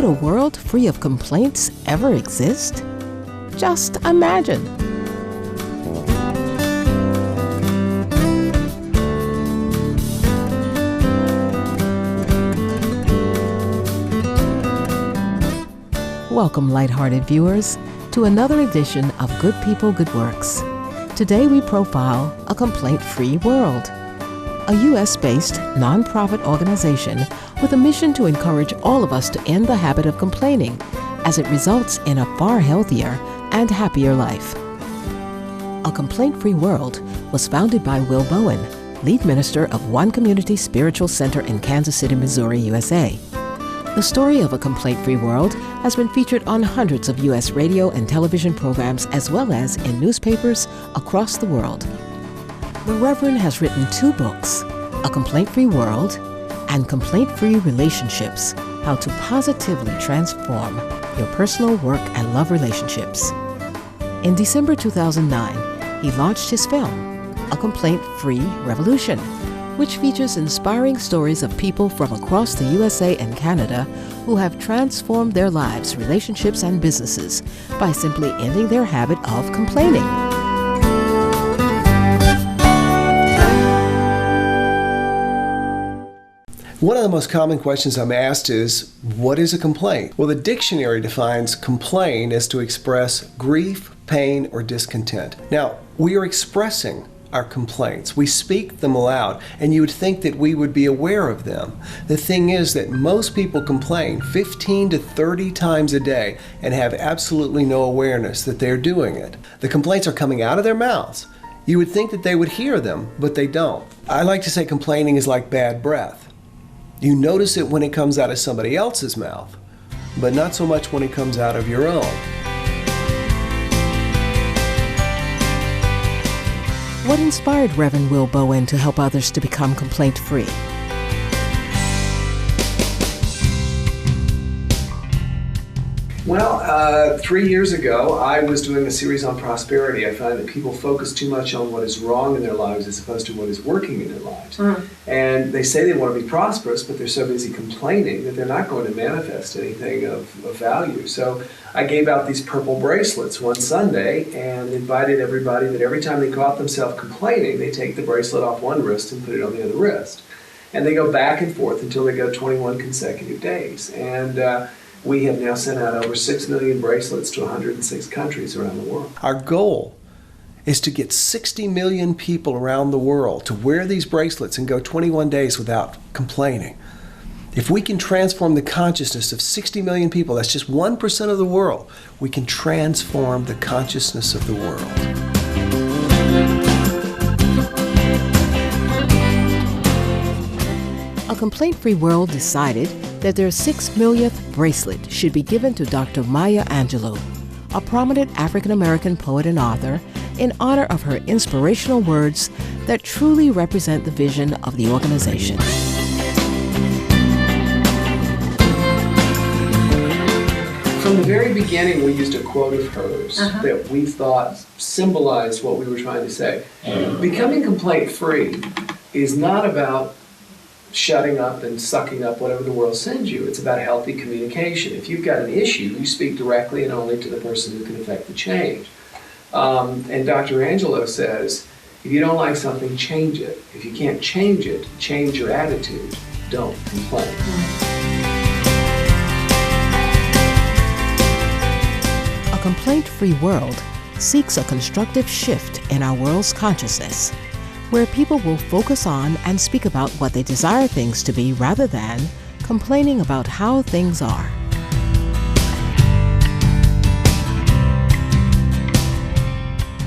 Could a world free of complaints ever exist? Just imagine. Welcome, lighthearted viewers, to another edition of Good People, Good Works. Today we profile a complaint-free world, a U.S.-based nonprofit organization with a mission to encourage all of us to end the habit of complaining, as it results in a far healthier and happier life. A Complaint-Free World was founded by Will Bowen, lead minister of One Community Spiritual Center in Kansas City, Missouri, USA. The story of A Complaint-Free World has been featured on hundreds of U.S. radio and television programs, as well as in newspapers across the world. The Reverend has written 2 books, A Complaint-Free World and Complaint-Free Relationships, How to Positively Transform Your Personal, Work, and Love Relationships. In December 2009, he launched his film, A Complaint-Free Revolution, which features inspiring stories of people from across the USA and Canada who have transformed their lives, relationships, and businesses by simply ending their habit of complaining. One of the most common questions I'm asked is, what is a complaint? Well, the dictionary defines complain as to express grief, pain, or discontent. Now, we are expressing our complaints. We speak them aloud, and you would think that we would be aware of them. The thing is that most people complain 15 to 30 times a day and have absolutely no awareness that they're doing it. The complaints are coming out of their mouths. You would think that they would hear them, but they don't. I like to say complaining is like bad breath. You notice it when it comes out of somebody else's mouth, but not so much when it comes out of your own. What inspired Reverend Will Bowen to help others to become complaint-free? Well, 3 years ago, I was doing a series on prosperity. I find that people focus too much on what is wrong in their lives as opposed to what is working in their lives. And they say they want to be prosperous, but they're so busy complaining that they're not going to manifest anything of value. So I gave out these purple bracelets one Sunday and invited everybody that every time they caught themselves complaining, they take the bracelet off one wrist and put it on the other wrist. And they go back and forth until they go 21 consecutive days. And we have now sent out over 6 million bracelets to 106 countries around the world. Our goal is to get 60 million people around the world to wear these bracelets and go 21 days without complaining. If we can transform the consciousness of 60 million people, that's just 1% of the world, we can transform the consciousness of the world. A Complaint-Free World decided that their 6 millionth bracelet should be given to Dr. Maya Angelou, a prominent African-American poet and author, in honor of her inspirational words that truly represent the vision of the organization. From the very beginning, we used a quote of hers that we thought symbolized what we were trying to say. Becoming complaint-free is not about shutting up and sucking up whatever the world sends you. It's about healthy communication. If you've got an issue, you speak directly and only to the person who can affect the change. And Dr. Angelou says, if you don't like something, change it. If you can't change it, change your attitude. Don't complain. A Complaint-Free World seeks a constructive shift in our world's consciousness, where people will focus on and speak about what they desire things to be rather than complaining about how things are.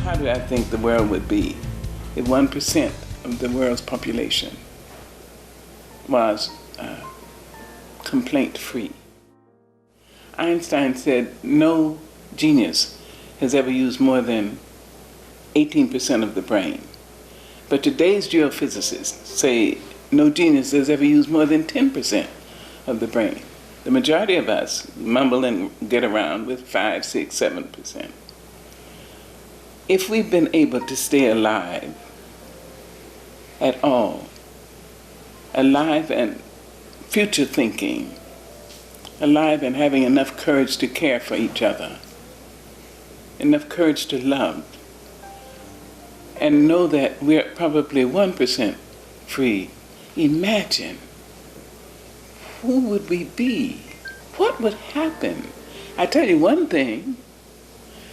How do I think the world would be if 1% of the world's population was complaint-free? Einstein said no genius has ever used more than 18% of the brain. But today's geophysicists say no genius has ever used more than 10% of the brain. The majority of us mumble and get around with 5, 6, 7%. If we've been able to stay alive at all, alive and future thinking, alive and having enough courage to care for each other, enough courage to love, and know that we're probably 1% free. Imagine, who would we be? What would happen? I tell you one thing,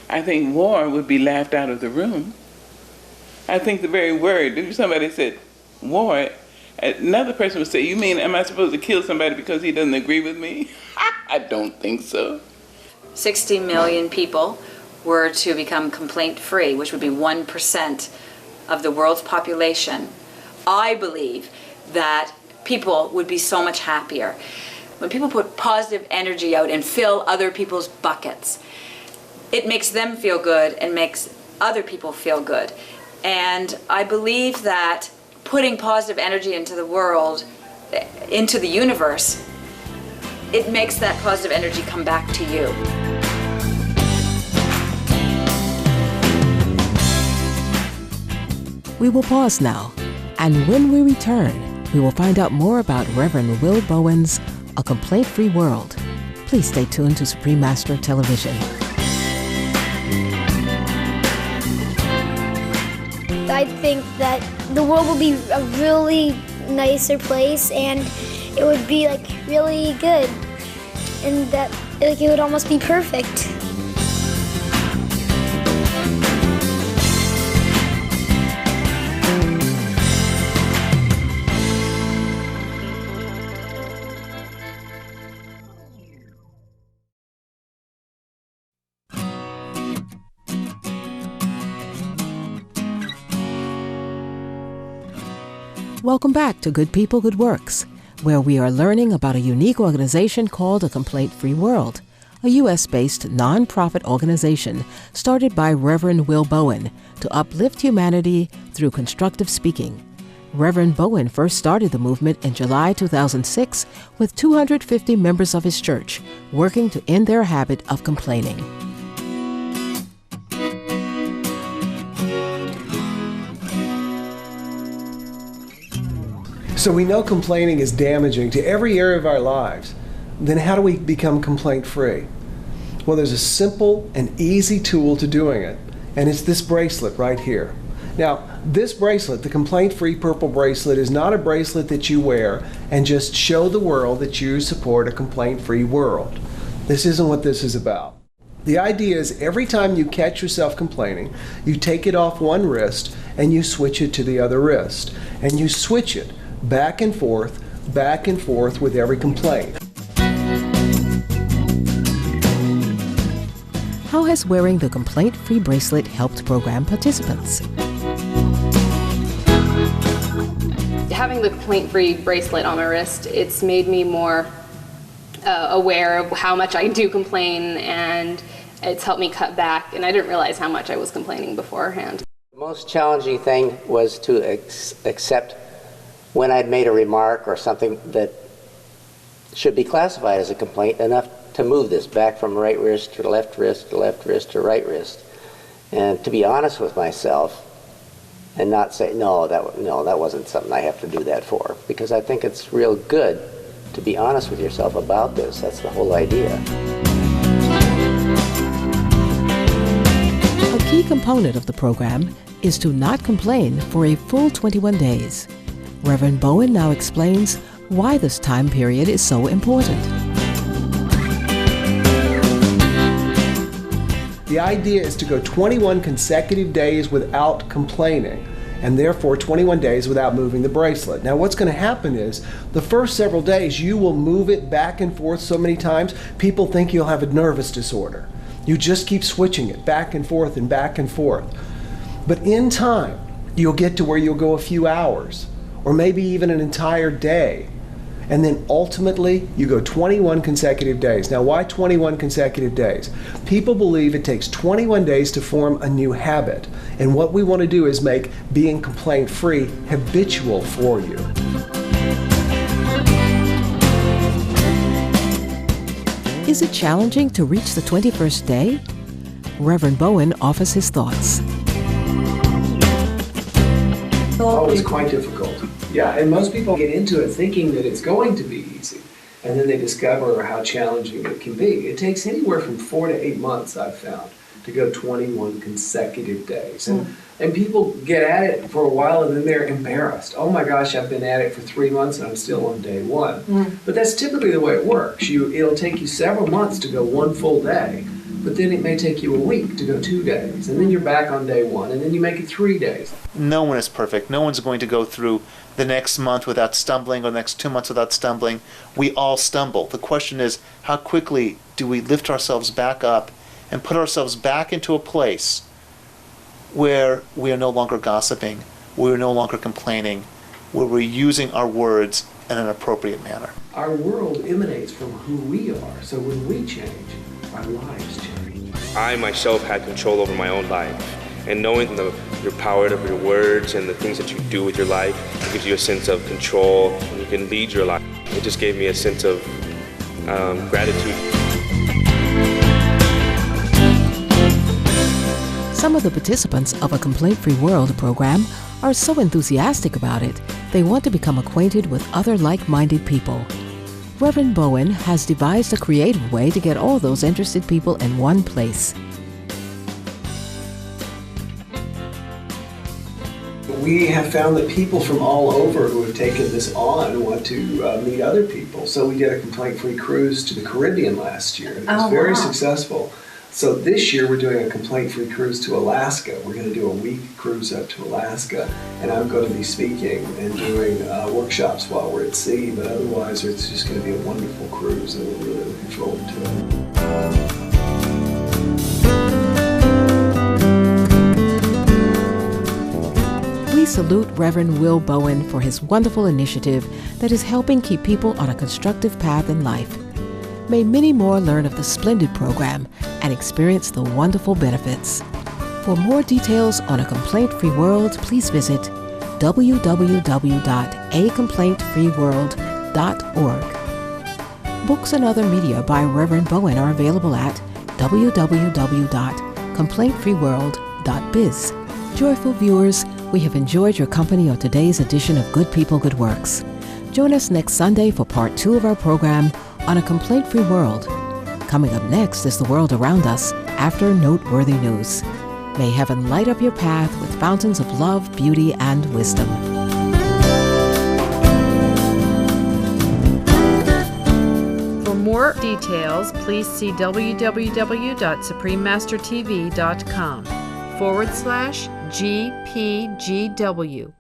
I think war would be laughed out of the room. I think the very word, somebody said war, another person would say, you mean, am I supposed to kill somebody because he doesn't agree with me? I don't think so. 60 million people were to become complaint-free, which would be 1% of the world's population. I believe that people would be so much happier. When people put positive energy out and fill other people's buckets, it makes them feel good and makes other people feel good. And I believe that putting positive energy into the world, into the universe, it makes that positive energy come back to you. We will pause now, and when we return, we will find out more about Reverend Will Bowen's A Complaint-Free World. Please stay tuned to Supreme Master Television. I think that the world will be a really nicer place, and it would be like really good, and that like it would almost be perfect. Welcome back to Good People, Good Works, where we are learning about a unique organization called A Complaint-Free World, a U.S.-based non-profit organization started by Reverend Will Bowen to uplift humanity through constructive speaking. Reverend Bowen first started the movement in July 2006 with 250 members of his church working to end their habit of complaining. So we know complaining is damaging to every area of our lives. Then how do we become complaint-free? Well, there's a simple and easy tool to doing it, and it's this bracelet right here. Now, this bracelet, the complaint-free purple bracelet, is not a bracelet that you wear and just show the world that you support a complaint-free world. This isn't what this is about. The idea is every time you catch yourself complaining, you take it off one wrist and you switch it to the other wrist, and you switch it back and forth with every complaint. How has wearing the complaint-free bracelet helped program participants? Having the complaint-free bracelet on my wrist, it's made me more aware of how much I do complain, and it's helped me cut back, and I didn't realize how much I was complaining beforehand. The most challenging thing was to accept when I'd made a remark or something that should be classified as a complaint, enough to move this back from right wrist to left wrist to left wrist to right wrist, and to be honest with myself and not say, no, that wasn't something I have to do that for, because I think it's real good to be honest with yourself about this. That's the whole idea. A key component of the program is to not complain for a full 21 days. Reverend Bowen now explains why this time period is so important. The idea is to go 21 consecutive days without complaining, and therefore 21 days without moving the bracelet. Now what's going to happen is, the first several days you will move it back and forth so many times, people think you'll have a nervous disorder. You just keep switching it back and forth and back and forth. But in time, you'll get to where you'll go a few hours, or maybe even an entire day. And then ultimately, you go 21 consecutive days. Now, why 21 consecutive days? People believe it takes 21 days to form a new habit. And what we want to do is make being complaint-free habitual for you. Is it challenging to reach the 21st day? Reverend Bowen offers his thoughts. Oh, it's quite difficult. Yeah, and most people get into it thinking that it's going to be easy. and then they discover how challenging it can be. It takes anywhere from 4 to 8 months, I've found, to go 21 consecutive days. And people get at it for a while and then they're embarrassed. Oh my gosh, I've been at it for 3 months and I'm still on day 1. But that's typically the way it works. It'll take you several months to go 1 full day, but then it may take you a week to go 2 days. And then you're back on day 1, and then you make it 3 days. No one is perfect. No one's going to go through the next month without stumbling or the next 2 months without stumbling. We all stumble. The question is, how quickly do we lift ourselves back up and put ourselves back into a place where we are no longer gossiping, we're no longer complaining, where we're using our words in an appropriate manner. Our world emanates from who we are, so when we change, our lives change. I myself had control over my own life, and knowing your power of your words and the things that you do with your life, it gives you a sense of control, and you can lead your life. It just gave me a sense of gratitude. Some of the participants of a Complaint-Free World program are so enthusiastic about it, they want to become acquainted with other like-minded people. Reverend Bowen has devised a creative way to get all those interested people in one place. We have found that people from all over who have taken this on want to meet other people. So we did a complaint-free cruise to the Caribbean last year. It was very successful. So this year we're doing a complaint-free cruise to Alaska. We're going to do a week cruise up to Alaska, and I'm going to be speaking and doing workshops while we're at sea, but otherwise it's just going to be a wonderful cruise, and we're really looking forward to it. We salute Reverend Will Bowen for his wonderful initiative that is helping keep people on a constructive path in life. May many more learn of the splendid program and experience the wonderful benefits. For more details on A Complaint-Free World, please visit www.acomplaintfreeworld.org. Books and other media by Reverend Bowen are available at www.complaintfreeworld.biz. Joyful viewers, we have enjoyed your company on today's edition of Good People, Good Works. Join us next Sunday for part 2 of our program on A Complaint-Free World. Coming up next is the world around us after noteworthy news. May heaven light up your path with fountains of love, beauty, and wisdom. For more details, please see www.suprememastertv.com/GPGW.